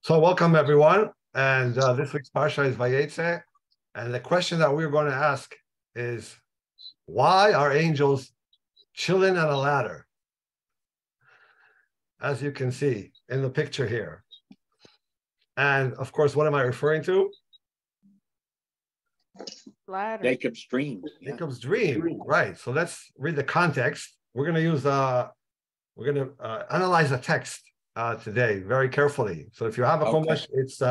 So welcome everyone, and this week's parsha is Vayetze, and the question that we're going to ask is, why are angels chilling on a ladder? As you can see in the picture here. And of course, what am I referring to? Ladder. Jacob's dream. Jacob's dream, right? So let's read the context. We're going to use analyze the text today very carefully. So if you have a chumash, it's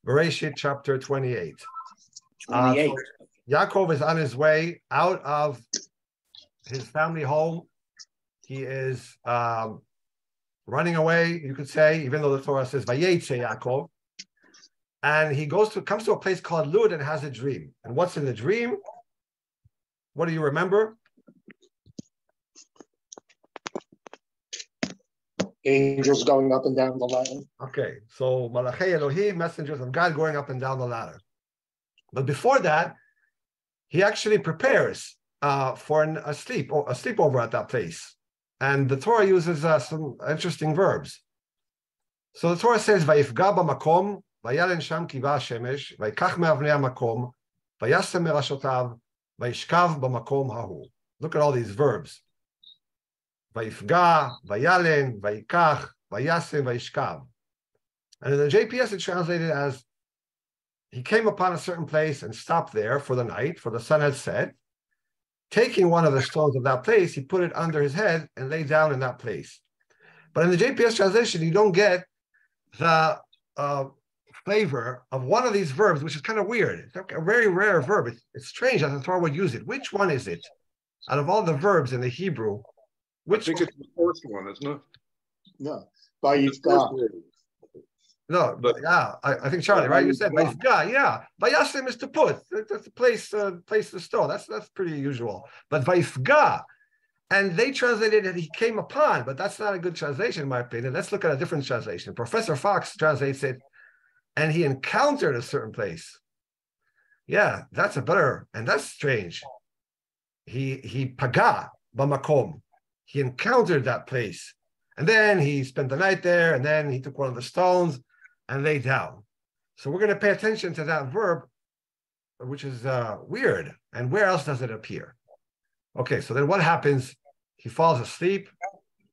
Bereshit chapter 28. 28. So Yaakov is on his way out of his family home. He is running away, you could say, even though the Torah says Vayetze Yaakov. And he comes to a place called Lud and has a dream. And what's in the dream? What do you remember? Angels going up and down the ladder. Okay, so Melachi Elohim, messengers of God going up and down the ladder. But before that, he actually prepares for a sleepover at that place. And the Torah uses some interesting verbs. So the Torah says, "Vayifga b'makom, vayalen sham kiva shemesh, vayikach me'avnei hamakom, vayasem merashotav, vayishkav b'makom hahu." Look at all these verbs. Vayifga, vayalen, vayikach, vayasem, vayishkav. And in the JPS, it's translated as, he came upon a certain place and stopped there for the night, for the sun had set. Taking one of the stones of that place, he put it under his head and lay down in that place. But in the JPS translation, you don't get the flavor of one of these verbs, which is kind of weird. It's a very rare verb. It's strange that the Torah would use it. Which one is it? Out of all the verbs in the Hebrew, I think it's the first one, isn't it? No. Vayifga. No, but yeah, I think Charlie, right? You said Vayifga, yeah. Vayasim is to put. That's the place the stone. That's pretty usual. But Vayifga, and they translated it, he came upon, but that's not a good translation in my opinion. Let's look at a different translation. Professor Fox translates it, and he encountered a certain place. Yeah, that's a better, and that's strange. He paga b'makom. He encountered that place. And then he spent the night there, and then he took one of the stones and lay down. So we're going to pay attention to that verb, which is weird. And where else does it appear? Okay, so then what happens? He falls asleep,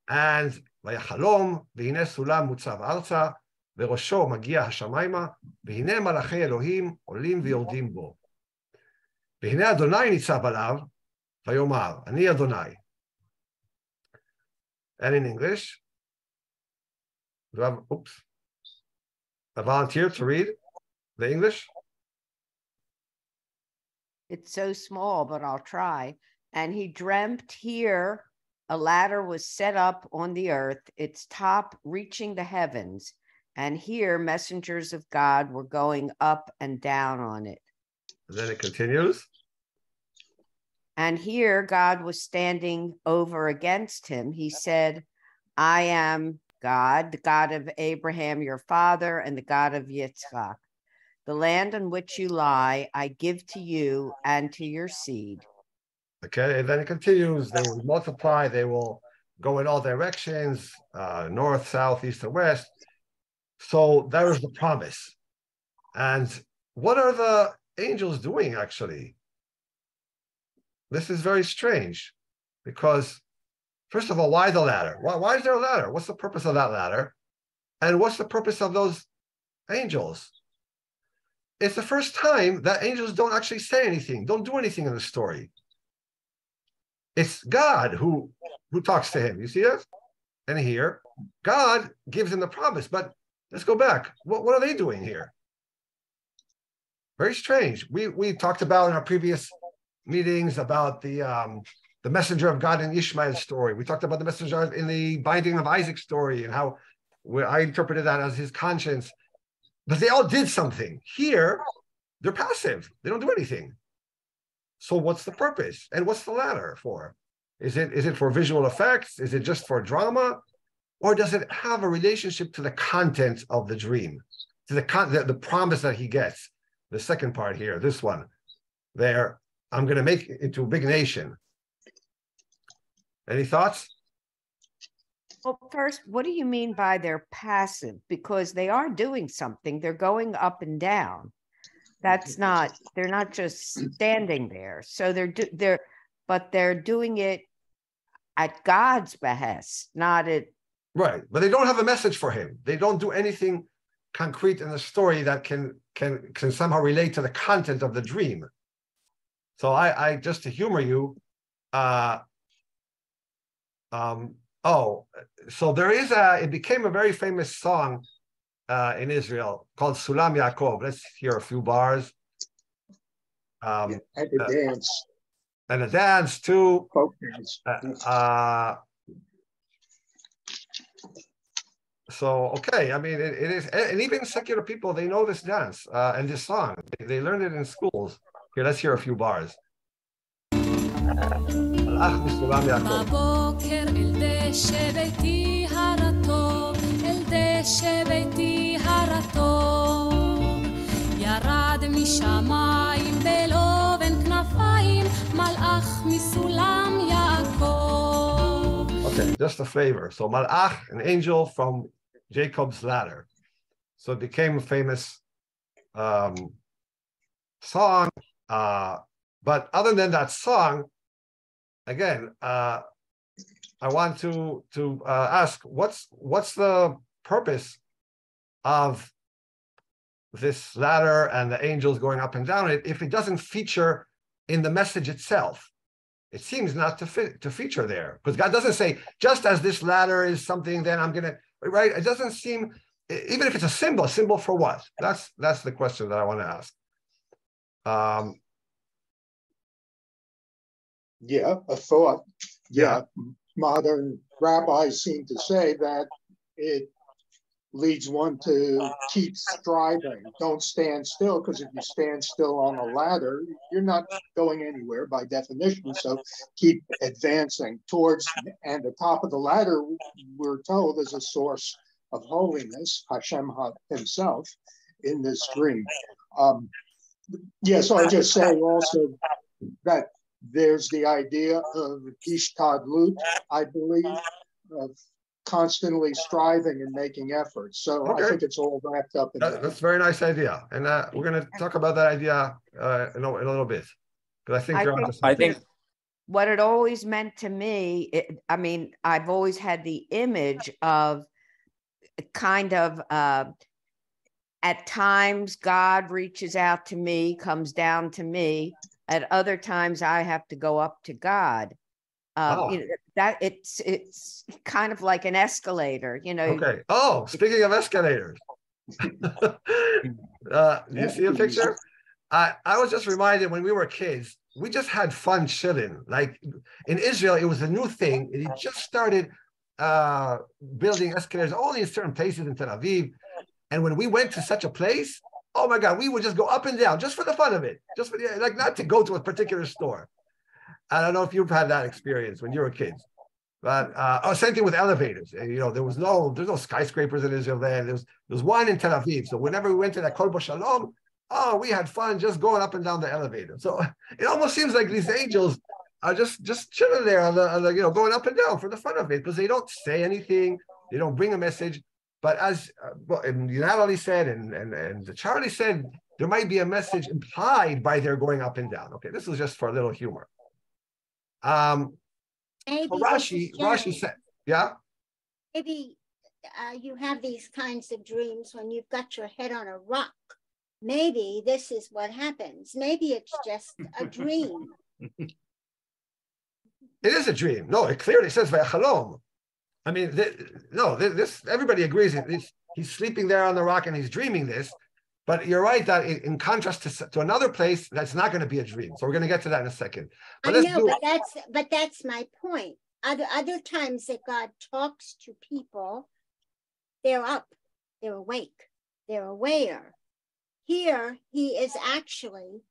and vayachalom v'hineh sulam mutzav arza v'rosho magia hashamayma v'hineh malachei Elohim olim v'yordim bo v'hineh Adonai nitzav alav vayomar ani Adonai. And in English, do I have, a volunteer to read the English? It's so small, but I'll try. And he dreamt here a ladder was set up on the earth, its top reaching the heavens. And here messengers of God were going up and down on it. And then it continues. And here God was standing over against him. He said, I am God, the God of Abraham, your father, and the God of Yitzchak. The land on which you lie, I give to you and to your seed. Okay, and then it continues. They will multiply. They will go in all directions, north, south, east, and west. So that is the promise. And what are the angels doing, actually? This is very strange because, first of all, why the ladder? Why is there a ladder? What's the purpose of that ladder? And what's the purpose of those angels? It's the first time that angels don't actually say anything, don't do anything in the story. It's God who talks to him. You see that? And here, God gives him the promise. But let's go back. What are they doing here? Very strange. We talked about in our previous meetings about the messenger of God in Ishmael's story. We talked about the messenger in the binding of Isaac's story and how I interpreted that as his conscience. But they all did something. Here, they're passive. They don't do anything. So what's the purpose? And what's the ladder for? Is it for visual effects? Is it just for drama? Or does it have a relationship to the content of the dream? To the promise that he gets? The second part here, this one. There, I'm going to make it into a big nation. Any thoughts? Well, first, what do you mean by they're passive? Because they are doing something. They're going up and down. They're not just standing there. So but they're doing it at God's behest, not at. Right. But they don't have a message for him. They don't do anything concrete in the story that can somehow relate to the content of the dream. So I just to humor you, so there is it became a very famous song in Israel called Sulam Yaakov. Let's hear a few bars. And the dance. And a dance too. Folk dance. So, okay, I mean, it is, and even secular people, they know this dance and this song. They learned it in schools. Here, let's hear a few bars. בבוקר אל דשא ביתי הרטוב, אל דשא ביתי הרטוב, ירד משמיים בלובן כנפיים, מלאך מסולם יעקב. Okay, just a flavor. So Malach, an angel from Jacob's ladder. So it became a famous song. But other than that song, again, I want to ask, what's the purpose of this ladder and the angels going up and down it if it doesn't feature in the message itself? It seems not to feature there, because God doesn't say, just as this ladder is something, then I'm going to, right? It doesn't seem, even if it's a symbol for what? That's the question that I want to ask. Yeah, a thought. Yeah. Modern rabbis seem to say that it leads one to keep striving. Don't stand still, because if you stand still on a ladder, you're not going anywhere by definition. So keep advancing towards, and the top of the ladder, we're told, is a source of holiness, Hashem himself, in this dream. So I just say also that there's the idea of ishtadlut, I believe, of constantly striving and making efforts. So okay. I think it's all wrapped up in that. That's a very nice idea. And we're going to talk about that idea in a little bit. Because I think what it always meant to me, I've always had the image of kind of, at times God reaches out to me, comes down to me. At other times I have to go up to God. That it's kind of like an escalator, Okay. Oh, speaking of escalators, you see a picture? I was just reminded when we were kids, we just had fun chilling. Like in Israel, it was a new thing. It just started building escalators only in certain places in Tel Aviv. And when we went to such a place, oh my God, we would just go up and down just for the fun of it, just for like not to go to a particular store. I don't know if you've had that experience when you were kids, but same thing with elevators. There's no skyscrapers in Israel then. There was one in Tel Aviv. So whenever we went to that Kol Bo Shalom, we had fun just going up and down the elevator. So it almost seems like these angels are just chilling there on the going up and down for the fun of it, because they don't say anything, they don't bring a message. But as Natalie said and Charlie said, there might be a message implied by their going up and down. Okay, this is just for a little humor. Maybe Rashi said, yeah? Maybe you have these kinds of dreams when you've got your head on a rock. Maybe this is what happens. Maybe it's just a dream. It is a dream. No, it clearly says Vayachalom. I mean, this everybody agrees. He's sleeping there on the rock and he's dreaming this. But you're right that in contrast to another place, that's not going to be a dream. So we're going to get to that in a second. But that's my point. Other times that God talks to people, they're up, they're awake, they're aware. Here, he is actually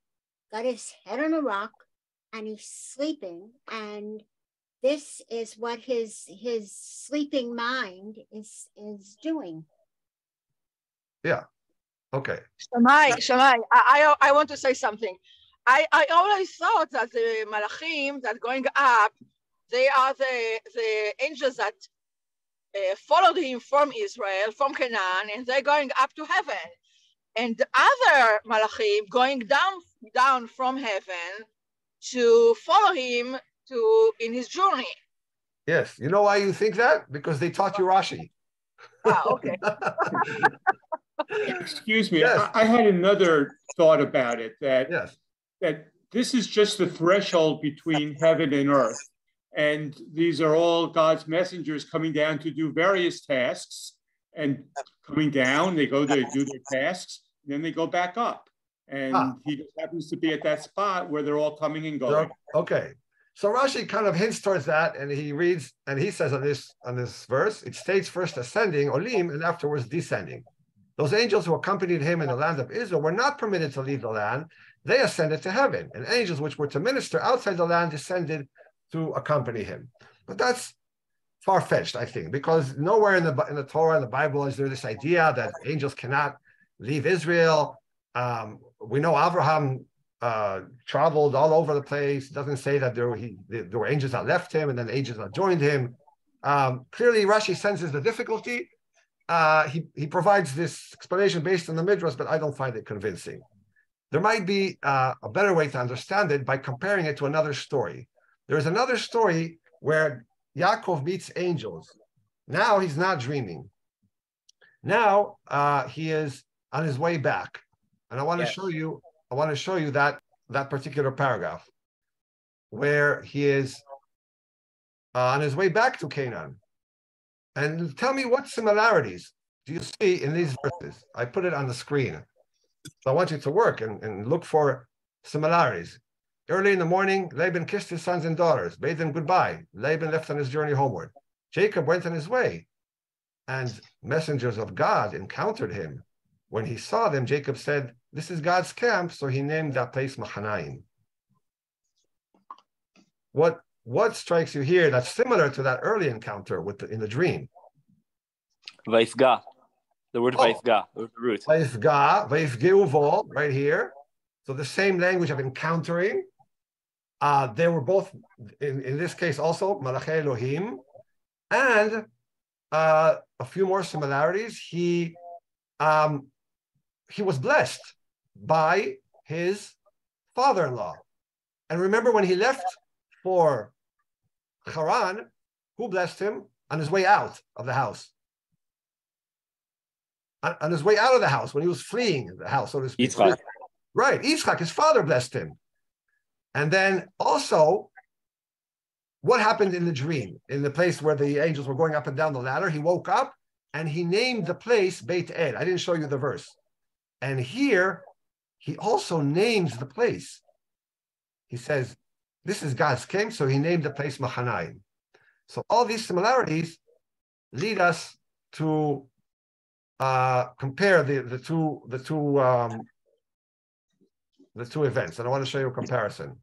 got his head on a rock and he's sleeping, and this is what his sleeping mind is doing. Yeah. Okay. Shamai, I want to say something. I always thought that the Malachim that going up, they are the angels that followed him from Israel, from Canaan, and they're going up to heaven. And the other Malachim going down from heaven to follow him in his journey. Yes. You know why you think that? Because they taught you Rashi. Okay. Excuse me. Yes. I had another thought about it, that Yes. that this is just the threshold between heaven and earth. And these are all God's messengers coming down to do various tasks, and coming down, they do their tasks, and then they go back up. And he just happens to be at that spot where they're all coming and going. Okay. So Rashi kind of hints towards that, and he reads, and he says on this verse, it states first ascending, olim, and afterwards descending. Those angels who accompanied him in the land of Israel were not permitted to leave the land. They ascended to heaven, and angels which were to minister outside the land descended to accompany him. But that's far-fetched, I think, because nowhere in the Torah, in the Bible, is there this idea that angels cannot leave Israel. We know Abraham traveled all over the place. It doesn't say that there were angels that left him and then angels that joined him. Clearly, Rashi senses the difficulty. He provides this explanation based on the Midrash, but I don't find it convincing. There might be a better way to understand it by comparing it to another story. There is another story where Yaakov meets angels. Now he's not dreaming. Now he is on his way back, and I want to show you. I want to show you that particular paragraph where he is on his way back to Canaan. And tell me what similarities do you see in these verses? I put it on the screen. So I want you to work and look for similarities. Early in the morning, Laban kissed his sons and daughters, bade them goodbye. Laban left on his journey homeward. Jacob went on his way, and messengers of God encountered him. When he saw them, Jacob said, "This is God's camp," so he named that place Mahanaim. What strikes you here that's similar to that early encounter in the dream? Vayifga. The word Vayifga, the root. Vayifga, Vayifgeuvo, right here. So the same language of encountering. They were both, in this case also, Melachi Elohim. And a few more similarities. He was blessed by his father-in-law. And remember when he left for Haran, who blessed him? On his way out of the house. On his way out of the house, when he was fleeing the house, so to speak. Yitzchak. Right, Yitzchak, his father blessed him. And then also, what happened in the dream? In the place where the angels were going up and down the ladder, he woke up and he named the place Beit El. I didn't show you the verse. And here, he also names the place. He says, this is God's camp, so he named the place Mahanaim. So all these similarities lead us to compare the two events, and I want to show you a comparison.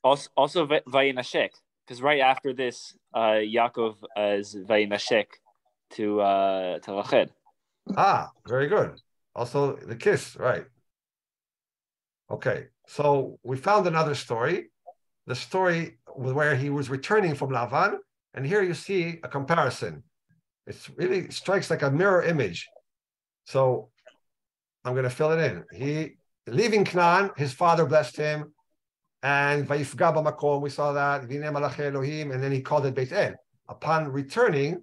Also Vayinashek, because right after this, Yaakov is Vayinashek to Rachel. Very good. Also the kiss, right? Okay, so we found another story. The story where he was returning from Lavan, and here you see a comparison. It really strikes like a mirror image. So I'm going to fill it in. He leaving Canaan, his father blessed him, and Vayifga b'makom, we saw that, V'nei Melachi Elohim, and then he called it Beit El. Upon returning,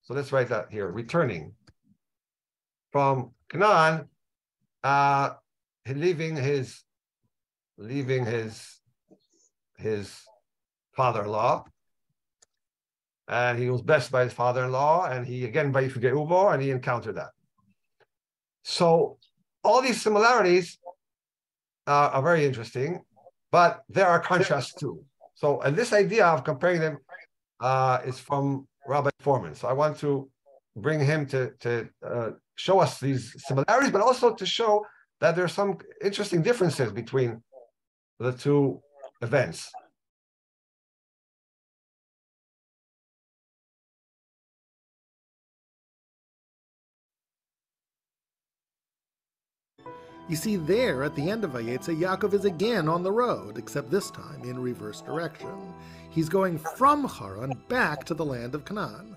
so let's write that here, returning from Canaan, leaving his father-in-law, and he was blessed by his father-in-law, and he again Vayifga Uvo, and he encountered that. So all these similarities are very interesting, but there are contrasts too. So, and this idea of comparing them is from Rabbi Fohrman. So I want to bring him to show us these similarities, but also to show that there are some interesting differences between the two events. You see, there at the end of Vayetze, Yaakov is again on the road, except this time in reverse direction. He's going from Haran back to the land of Canaan.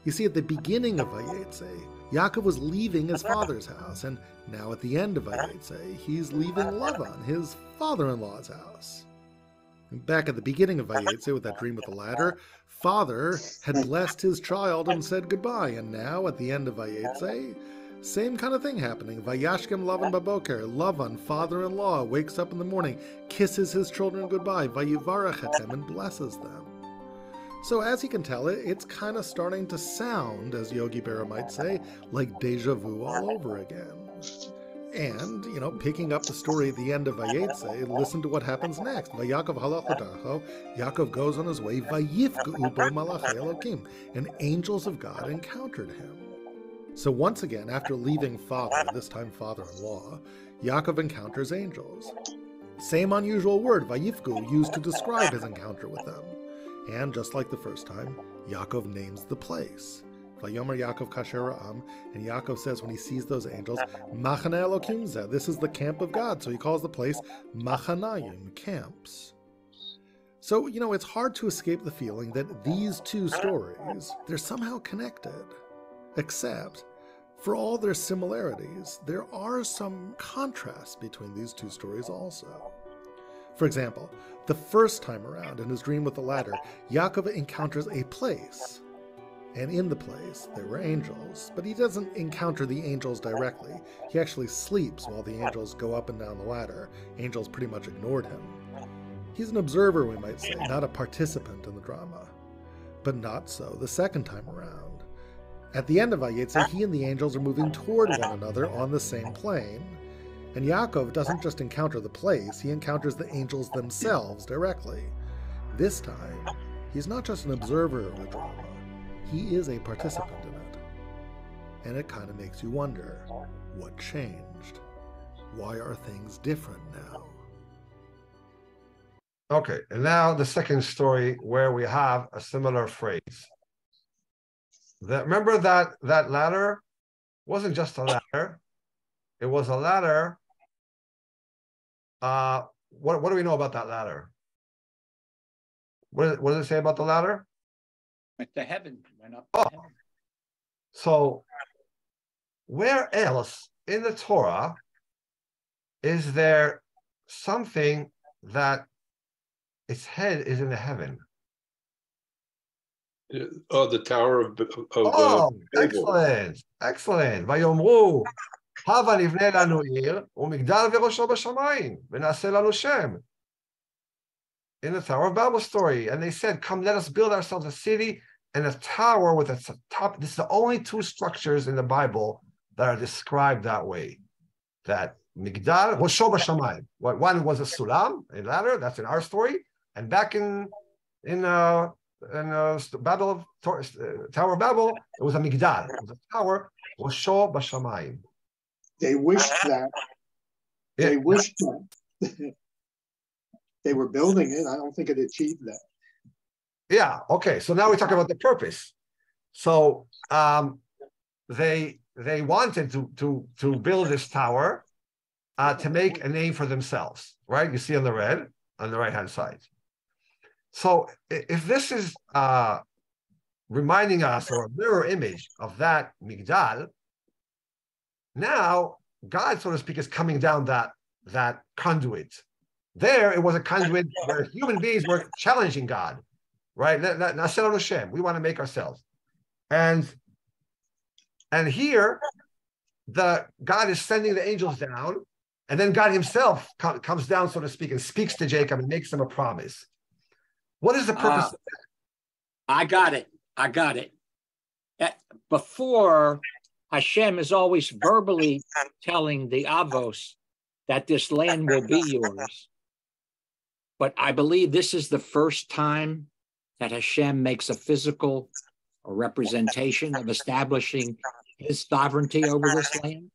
You see, at the beginning of Vayetze, Yaakov was leaving his father's house, and now at the end of Vayetze, he's leaving Lavan, his father-in-law's house. And back at the beginning of Vayetze, with that dream with the ladder, father had blessed his child and said goodbye, and now at the end of Vayetze, same kind of thing happening. Vayashkem Lavan baboker, Lavan, father-in-law, wakes up in the morning, kisses his children goodbye, Vayivarach etem, and blesses them. So as you can tell, it's kind of starting to sound, as Yogi Berra might say, like deja vu all over again. And, picking up the story at the end of Vayetze, listen to what happens next. Vayakov halach l'darcho, Yaakov goes on his way, Vayifga'u bo malachei Elokim, and angels of God encountered him. So once again, after leaving father, this time father-in-law, Yaakov encounters angels. Same unusual word, Vayifgu, used to describe his encounter with them. And just like the first time, Yaakov names the place. Vayomer Yaakov kasher ra'am, and Yaakov says when he sees those angels, Machane Elokim zeh, this is the camp of God. So he calls the place Machanayim, camps. So, it's hard to escape the feeling that these two stories, they're somehow connected. Except, for all their similarities, there are some contrasts between these two stories also. For example, the first time around in his dream with the ladder, Yaakov encounters a place. And in the place, there were angels, but he doesn't encounter the angels directly. He actually sleeps while the angels go up and down the ladder. Angels pretty much ignored him. He's an observer, we might say, not a participant in the drama. But not so the second time around. At the end of Vayetze, he and the angels are moving toward one another on the same plane. And Yaakov doesn't just encounter the place, he encounters the angels themselves directly. This time, he's not just an observer of the drama, he is a participant in it. And it kind of makes you wonder, what changed? Why are things different now? Okay, and now the second story where we have a similar phrase. Remember that ladder wasn't just a ladder. It was a ladder. What do we know about that ladder? What does it say about the ladder? Went to heaven. Went up to heaven. So where else in the Torah is there something that its head is in the heaven? The Tower of excellent. Vayomru, hava nivne lanu ir, umigdal v'rosho b'shamayim, v'naseh lanu shem. In the Tower of Babel story, and they said, "Come, let us build ourselves a city and a tower with its top." This is the only two structures in the Bible that are described that way. That migdal rosho b'shamayim. One was a sulam, a ladder. That's in our story, and back in Babel, Tower of Babel, it was a migdal. It was a tower. Rosho b'shamayim. They wished that. They wished that. They were building it. I don't think it achieved that. Yeah. Okay. So now we talk about the purpose. So they wanted to build this tower to make a name for themselves, right? You see on the red on the right hand side. So if this is reminding us or a mirror image of that migdal, now God, so to speak, is coming down that conduit. There, it was a conduit where human beings were challenging God, right? We want to make ourselves, and here, God is sending the angels down, and then God Himself comes down, so to speak, and speaks to Jacob and makes him a promise. What is the purpose of that? I got it. Before, Hashem is always verbally telling the Avos that this land will be yours. But I believe this is the first time that Hashem makes a physical representation of establishing His sovereignty over this land,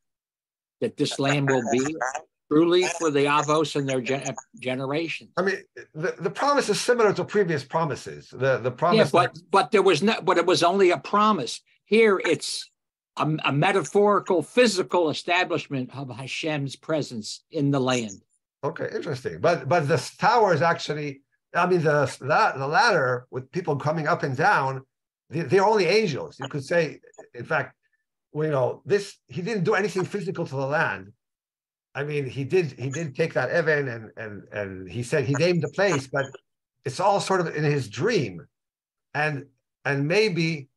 that this land will be truly for the Avos and their generation. I mean, the promise is similar to previous promises. The promise, yeah, but there was not. But it was only a promise. Here, it's a metaphorical, physical establishment of Hashem's presence in the land. Okay, interesting. But this tower is actually, I mean, the ladder with people coming up and down they're only angels. You could say, in fact, well, he didn't do anything physical to the land. I mean, he did take that Evan and he said he named the place, but it's all sort of in his dream. And maybe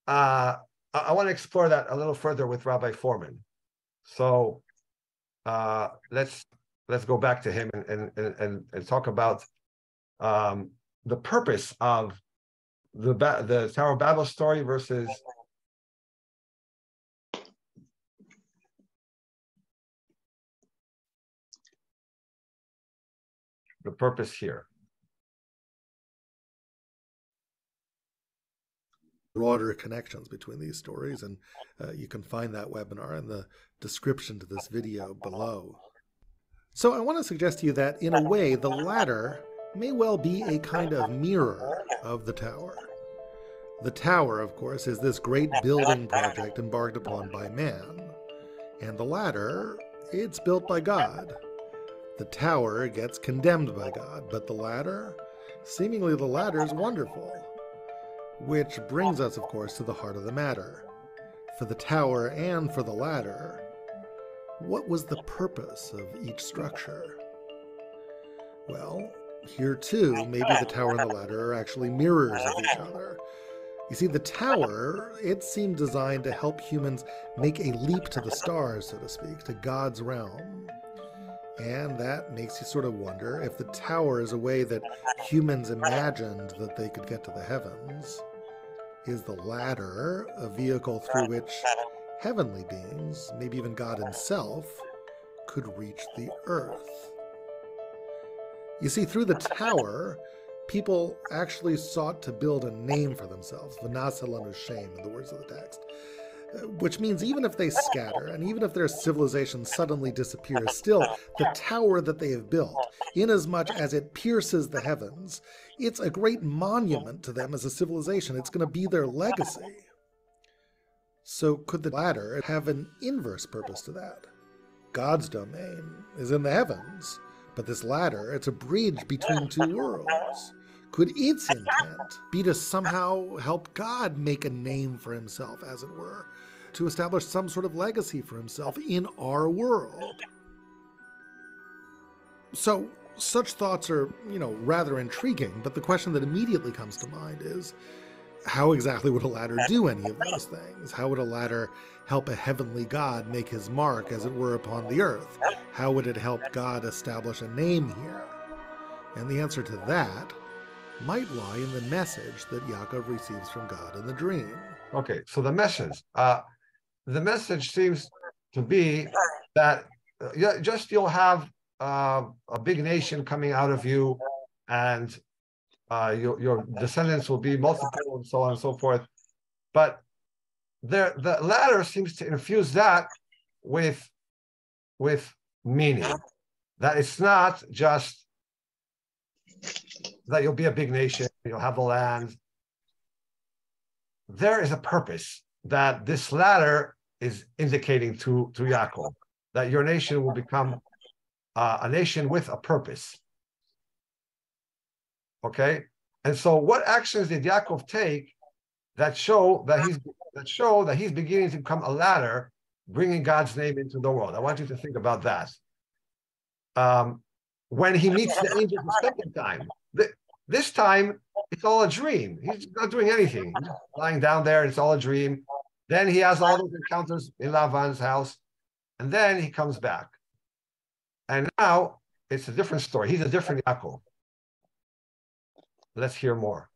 I want to explore that a little further with Rabbi Fohrman. So let's go back to him and talk about the purpose of the Tower of Babel story versus the purpose here. Broader connections between these stories, and you can find that webinar in the description to this video below. So I want to suggest to you that, in a way, the ladder may well be a kind of mirror of the tower. The tower, of course, is this great building project embarked upon by man. And the ladder, it's built by God. The tower gets condemned by God, but the ladder, seemingly the ladder is wonderful. Which brings us, of course, to the heart of the matter. For the tower and for the ladder, what was the purpose of each structure? Well, here too, maybe the tower and the ladder are actually mirrors of each other. You see, the tower, it seemed designed to help humans make a leap to the stars, so to speak, to God's realm. And that makes you sort of wonder if the tower is a way that humans imagined that they could get to the heavens. Is the ladder a vehicle through which heavenly beings, maybe even God himself, could reach the earth? You see, through the tower, people actually sought to build a name for themselves, v'naseh lanu shem, in the words of the text, which means even if they scatter, and even if their civilization suddenly disappears, still, the tower that they have built, inasmuch as it pierces the heavens, it's a great monument to them as a civilization. It's going to be their legacy. So could the ladder have an inverse purpose to that? God's domain is in the heavens, but this ladder, it's a bridge between two worlds. Could its intent be to somehow help God make a name for himself, as it were, to establish some sort of legacy for himself in our world? So such thoughts are, rather intriguing, but the question that immediately comes to mind is, how exactly would a ladder do any of those things? How would a ladder help a heavenly God make his mark, as it were, upon the earth? How would it help God establish a name here? And the answer to that might lie in the message that Yaakov receives from God in the dream. Okay, so the message seems to be that you'll have a big nation coming out of you, and your descendants will be multiple, and so on and so forth. But the ladder seems to infuse that with meaning. That it's not just that you'll be a big nation, you'll have the land. There is a purpose that this ladder is indicating to Yaakov, that your nation will become a nation with a purpose. Okay, and so what actions did Yaakov take that show that he's beginning to become a ladder, bringing God's name into the world? I want you to think about that. When he meets the angels the second time, this time it's all a dream. He's not doing anything. He's just lying down there. It's all a dream. Then he has all those encounters in Lavan's house, and then he comes back. And now it's a different story. He's a different Yaakov. Let's hear more.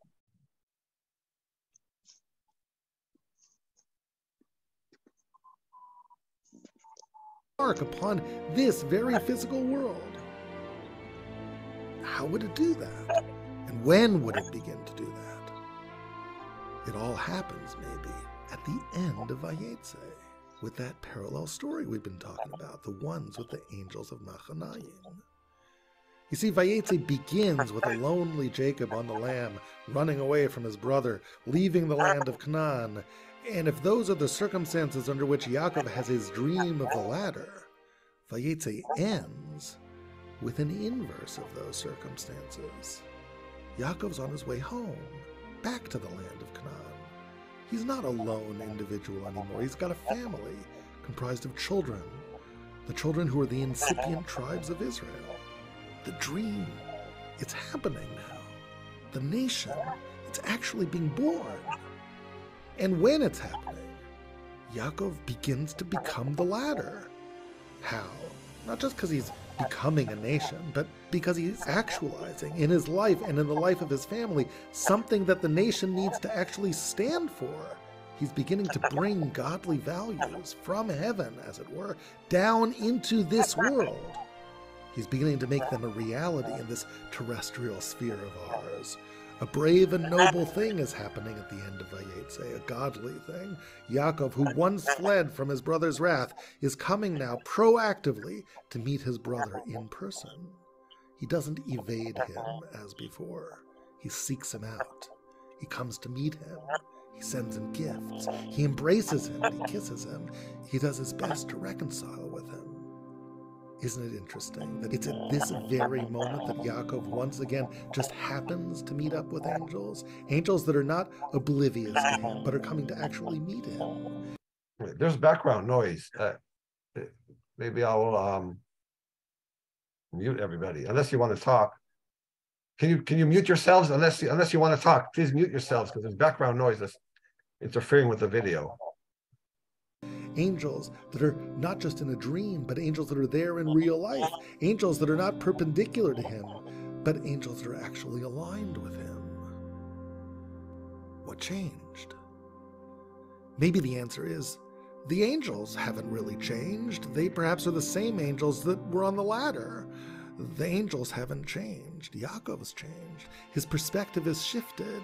Mark upon this very physical world. How would it do that? And when would it begin to do that? It all happens, maybe, at the end of Vayetze, with that parallel story we've been talking about, the ones with the angels of Machanayim. You see, Vayetze begins with a lonely Jacob on the lam, running away from his brother, leaving the land of Canaan. And if those are the circumstances under which Yaakov has his dream of the ladder, Vayetze ends with an inverse of those circumstances. Yaakov's on his way home, back to the land of Canaan, He's not a lone individual anymore. He's got a family comprised of children, the children who are the incipient tribes of Israel. The dream, it's happening now. The nation, it's actually being born. And when it's happening, Yaakov begins to become the ladder. How? Not just because he's becoming a nation, but because he's actualizing in his life and in the life of his family something that the nation needs to actually stand for. He's beginning to bring godly values from heaven, as it were, down into this world. He's beginning to make them a reality in this terrestrial sphere of ours. A brave and noble thing is happening at the end of Vayetze, a godly thing. Yaakov, who once fled from his brother's wrath, is coming now proactively to meet his brother in person. He doesn't evade him as before. He seeks him out. He comes to meet him. He sends him gifts. He embraces him. He kisses him. He does his best to reconcile with him. Isn't it interesting that it's at this very moment that Yaakov once again just happens to meet up with angels? Angels that are not oblivious to him, but are coming to actually meet him. There's background noise. Maybe I will mute everybody, unless you want to talk. Can you mute yourselves unless you want to talk? Please mute yourselves because there's background noise that's interfering with the video. Angels that are not just in a dream, but angels that are there in real life. Angels that are not perpendicular to him, but angels that are actually aligned with him. What changed? Maybe the answer is the angels haven't really changed. They perhaps are the same angels that were on the ladder. The angels haven't changed. Yaakov's changed. His perspective has shifted.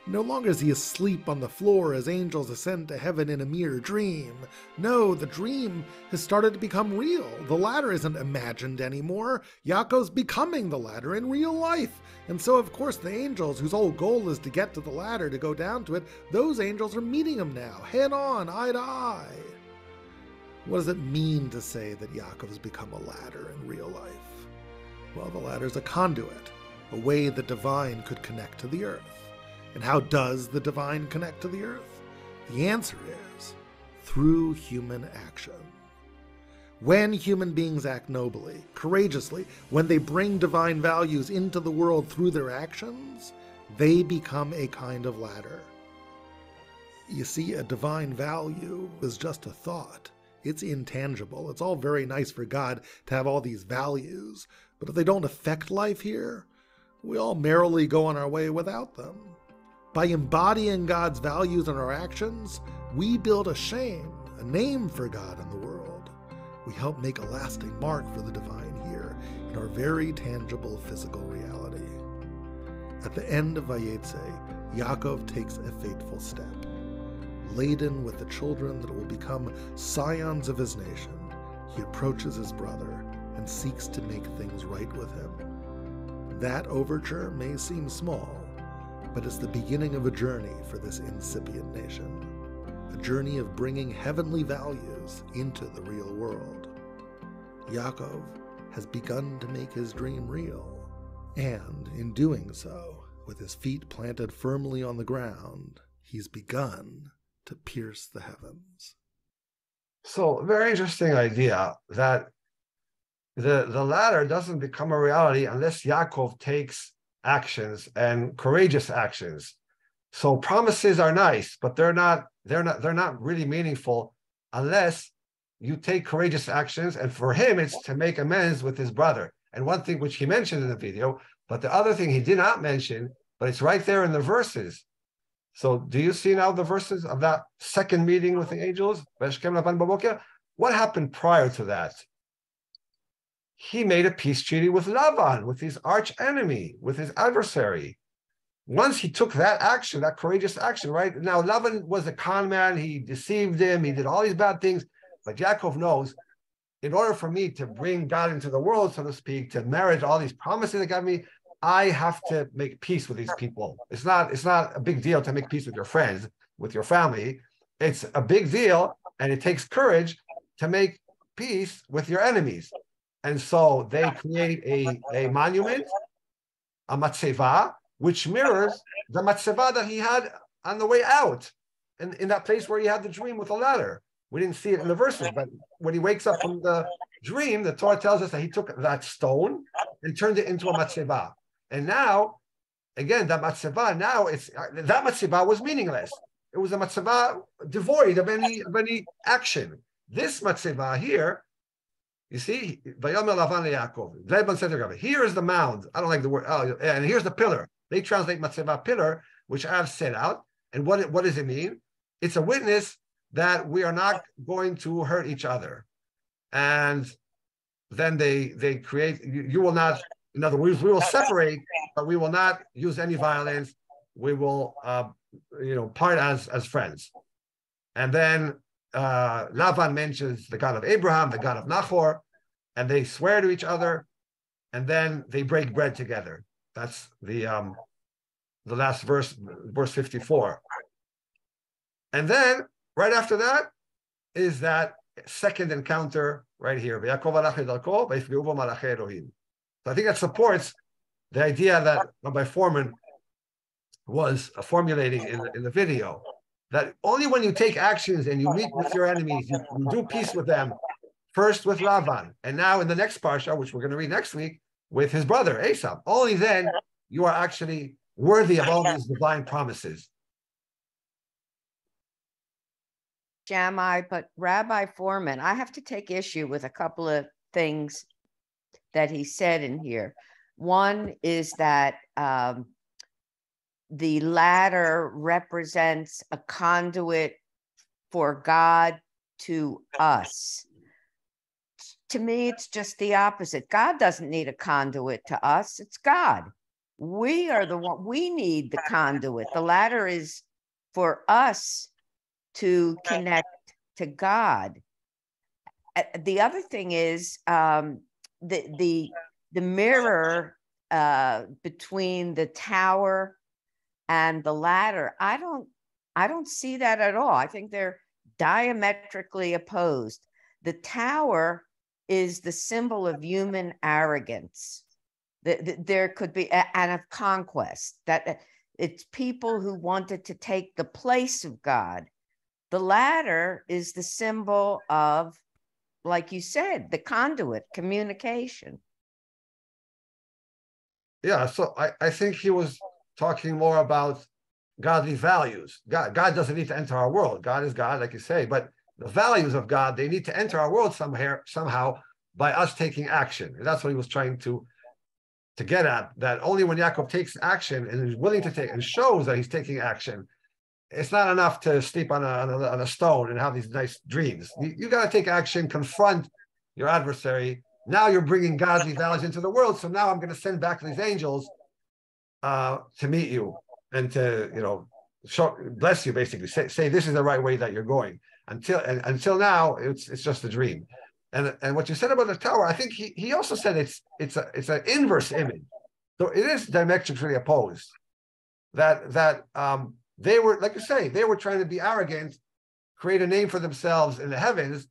No longer is he asleep on the floor as angels ascend to heaven in a mere dream. No, the dream has started to become real. The ladder isn't imagined anymore. Yaakov's becoming the ladder in real life. And so, of course, the angels, whose whole goal is to get to the ladder, to go down to it, those angels are meeting him now, head on, eye to eye. What does it mean to say that Yaakov has become a ladder in real life? Well, the ladder is a conduit, a way the divine could connect to the earth. And how does the divine connect to the earth? The answer is through human action. When human beings act nobly, courageously, when they bring divine values into the world through their actions, they become a kind of ladder. You see, a divine value is just a thought. It's intangible. It's all very nice for God to have all these values, but if they don't affect life here, we all merrily go on our way without them. By embodying God's values in our actions, we build a name for God in the world. We help make a lasting mark for the divine here in our very tangible physical reality. At the end of Vayetze, Yaakov takes a fateful step. Laden with the children that will become scions of his nation, he approaches his brother and seeks to make things right with him. That overture may seem small, but it's the beginning of a journey for this incipient nation, a journey of bringing heavenly values into the real world. Yaakov has begun to make his dream real, and in doing so, with his feet planted firmly on the ground, he's begun to pierce the heavens. So, very interesting idea that the ladder doesn't become a reality unless Yaakov takes actions and courageous actions. So promises are nice, but they're not really meaningful unless you take courageous actions. And for him, it's to make amends with his brother. And one thing which he mentioned in the video, but the other thing he did not mention, but it's right there in the verses. So do you see now the verses of that second meeting with the angels? What happened prior to that? He made a peace treaty with Lavan, with his arch enemy, with his adversary. Once he took that action, that courageous action, right? Now, Lavan was a con man. He deceived him. He did all these bad things. But Yaakov knows, in order for me to bring God into the world, so to speak, to merit all these promises that God me, I have to make peace with these people. It's not a big deal to make peace with your friends, with your family. It's a big deal, and it takes courage to make peace with your enemies. And so they create a monument, a matzeva, which mirrors the matzeva that he had on the way out. in that place where he had the dream with the ladder. We didn't see it in the verses, but when he wakes up from the dream, the Torah tells us that he took that stone and turned it into a matzeva. And now, again, that matzeva, that matzeva was meaningless. It was a matzeva devoid of any action. This matzeva here, you see, Vayomer Lavan leYaakov. Laban said to Yaakov, here is the mound. I don't like the word. And here's the pillar. They translate matzeva pillar, which I have set out. And what does it mean? It's a witness that we are not going to hurt each other. And then they create, you will not, in other words, we will separate, but we will not use any violence. We will, part as friends. And then Lavan mentions the God of Abraham, the God of Nahor, and they swear to each other, and then they break bread together. That's the last verse 54. And then right after that is that second encounter right here. So I think that supports the idea that Rabbi Fohrman was formulating in the video, that only when you take actions and you meet with your enemies, you do peace with them, first with Lavan, and now in the next parsha, which we're going to read next week, with his brother Esau, only then you are actually worthy of all these divine promises. Shammai, but Rabbi Fohrman, I have to take issue with a couple of things that he said in here. One is that the ladder represents a conduit for God to us. To me, it's just the opposite. God doesn't need a conduit to us. It's God. We are the one, we need the conduit. The ladder is for us to connect to God. The other thing is the mirror between the tower and the ladder. I don't see that at all. I think they're diametrically opposed. The tower is the symbol of human arrogance. There could be, and of conquest, that it's people who wanted to take the place of God. The ladder is the symbol of, like you said, the conduit, communication. Yeah, so I think he was talking more about godly values. God doesn't need to enter our world. God is God, like you say, but the values of God, they need to enter our world somehow by us taking action. And that's what he was trying to get at, that only when Yaakov takes action and is willing to take and shows that he's taking action, it's not enough to sleep on a stone and have these nice dreams. You got to take action, confront your adversary. Now you're bringing godly values into the world. So now I'm going to send back these angels to meet you and to, bless you, basically. Say this is the right way that you're going. Until now, it's just a dream. And what you said about the tower, I think he also said it's an inverse image. So it is diametrically opposed. That they were, like you say, they were trying to be arrogant, create a name for themselves in the heavens,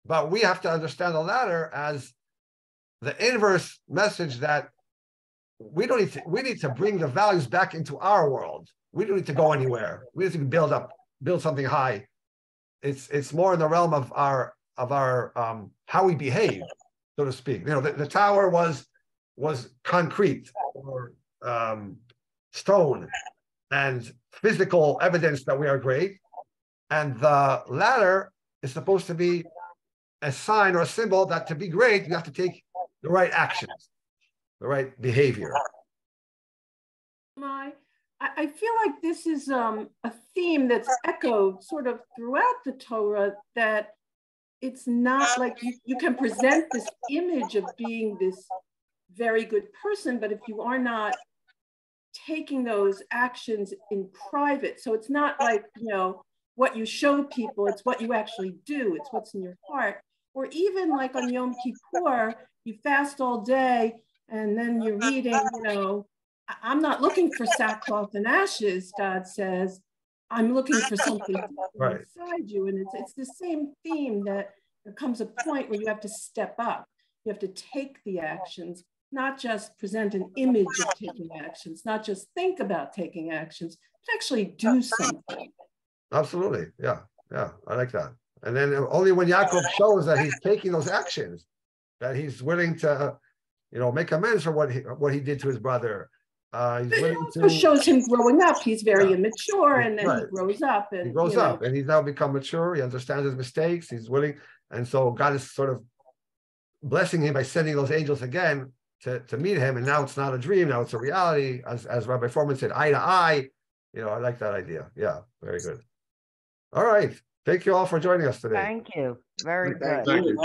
but we have to understand the ladder as the inverse message that we need to bring the values back into our world. We don't need to go anywhere. We need to build something high. It's more in the realm of our how we behave, so to speak. The tower was concrete or stone and physical evidence that we are great, and the ladder is supposed to be a sign or a symbol that to be great you have to take the right actions, the right behavior. I feel like this is a theme that's echoed sort of throughout the Torah, that it's not like you can present this image of being this very good person, but if you are not taking those actions in private, so it's not like, what you show people, it's what you actually do, it's what's in your heart. Or even like on Yom Kippur, you fast all day and then you're reading, I'm not looking for sackcloth and ashes, God says. I'm looking for something right inside you. And it's the same theme, that there comes a point where you have to step up. You have to take the actions, not just present an image of taking actions, not just think about taking actions, but actually do something. Absolutely. Yeah. Yeah. I like that. And then only when Yaakov shows that he's taking those actions, that he's willing to, make amends for what he did to his brother. He's willing to. It shows him growing up. He's very immature, and then right. he grows up. And he grows up, and he's now become mature. He understands his mistakes. He's willing, and so God is sort of blessing him by sending those angels again to meet him. And now it's not a dream. Now it's a reality, as Rabbi Fohrman said, eye to eye. I like that idea. Yeah, very good. All right. Thank you all for joining us today. Thank you. Very good. Thank you.